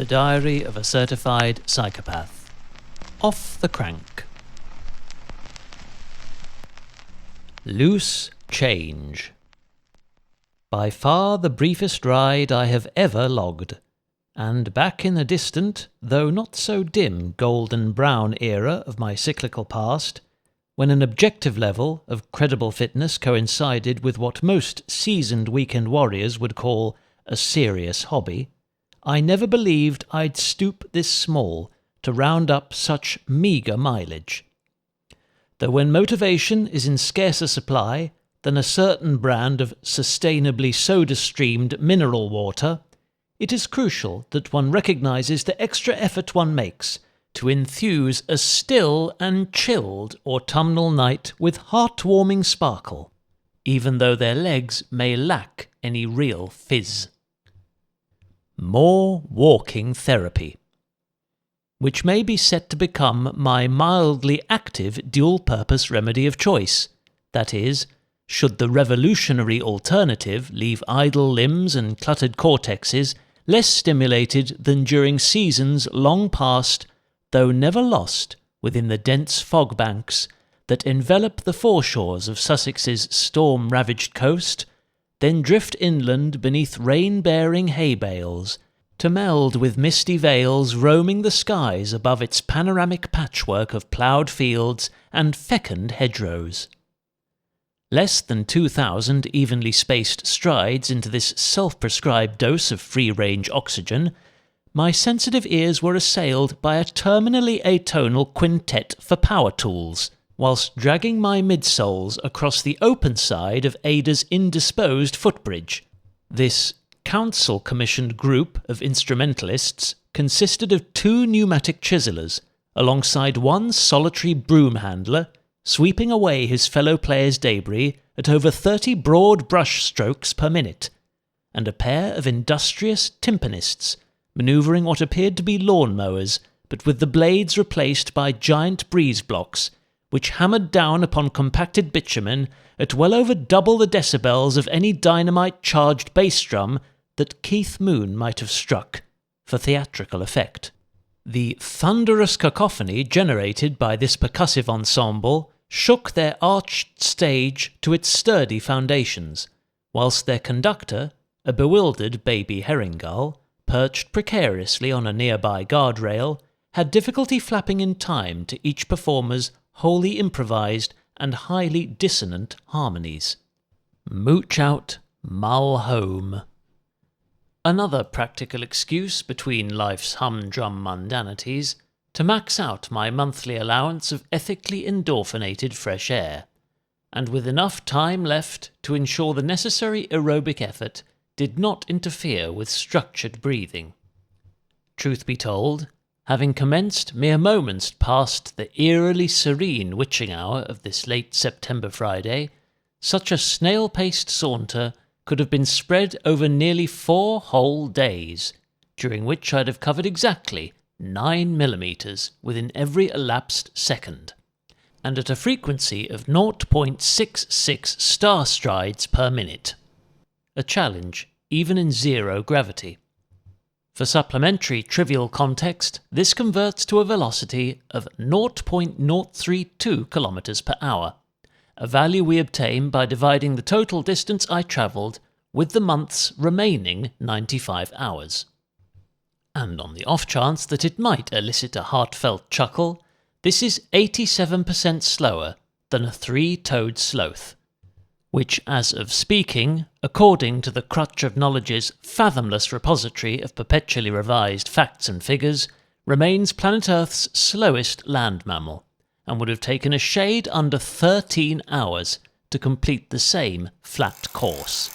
The Diary of a Certified Psychopath. Off the crank. Loose change. By far the briefest ride I have ever logged, and back in the distant, though not so dim, golden brown era of my cyclical past, when an objective level of credible fitness coincided with what most seasoned weekend warriors would call a serious hobby, I never believed I'd stoop this small to round up such meagre mileage. Though when motivation is in scarcer supply than a certain brand of sustainably soda-streamed mineral water, it is crucial that one recognises the extra effort one makes to enthuse a still and chilled autumnal night with heart-warming sparkle, even though their legs may lack any real fizz. More walking therapy, which may be set to become my mildly active dual-purpose remedy of choice, that is, should the revolutionary alternative leave idle limbs and cluttered cortexes less stimulated than during seasons long past, though never lost, within the dense fog banks that envelop the foreshores of Sussex's storm-ravaged coast, then drift inland beneath rain-bearing hay bales, to meld with misty veils roaming the skies above its panoramic patchwork of ploughed fields and fecund hedgerows. Less than 2,000 evenly spaced strides into this self-prescribed dose of free-range oxygen, my sensitive ears were assailed by a terminally atonal quintet for power tools, whilst dragging my midsoles across the open side of Ada's indisposed footbridge. This council-commissioned group of instrumentalists consisted of 2 pneumatic chiselers, alongside one solitary broom handler, sweeping away his fellow players' debris at over 30 broad brush strokes per minute, and a pair of industrious timpanists, manoeuvring what appeared to be lawn-mowers, but with the blades replaced by giant breeze blocks, which hammered down upon compacted bitumen at well over double the decibels of any dynamite-charged bass drum that Keith Moon might have struck, for theatrical effect. The thunderous cacophony generated by this percussive ensemble shook their arched stage to its sturdy foundations, whilst their conductor, a bewildered baby herring gull, perched precariously on a nearby guardrail, had difficulty flapping in time to each performer's wholly improvised and highly dissonant harmonies. Mooch out, mull home. Another practical excuse between life's humdrum mundanities to max out my monthly allowance of ethically endorphinated fresh air, and with enough time left to ensure the necessary aerobic effort did not interfere with structured breathing. Truth be told, having commenced mere moments past the eerily serene witching hour of this late September Friday, such a snail-paced saunter could have been spread over nearly 4 whole days, during which I'd have covered exactly 9 millimetres within every elapsed second, and at a frequency of 0.66 star strides per minute. A challenge even in zero gravity. For supplementary trivial context, this converts to a velocity of 0.032 km per hour, a value we obtain by dividing the total distance I travelled with the month's remaining 95 hours. And on the off chance that it might elicit a heartfelt chuckle, this is 87% slower than a 3-toed sloth, which, as of speaking, according to the crutch of knowledge's fathomless repository of perpetually revised facts and figures, remains planet Earth's slowest land mammal, and would have taken a shade under 13 hours to complete the same flat course.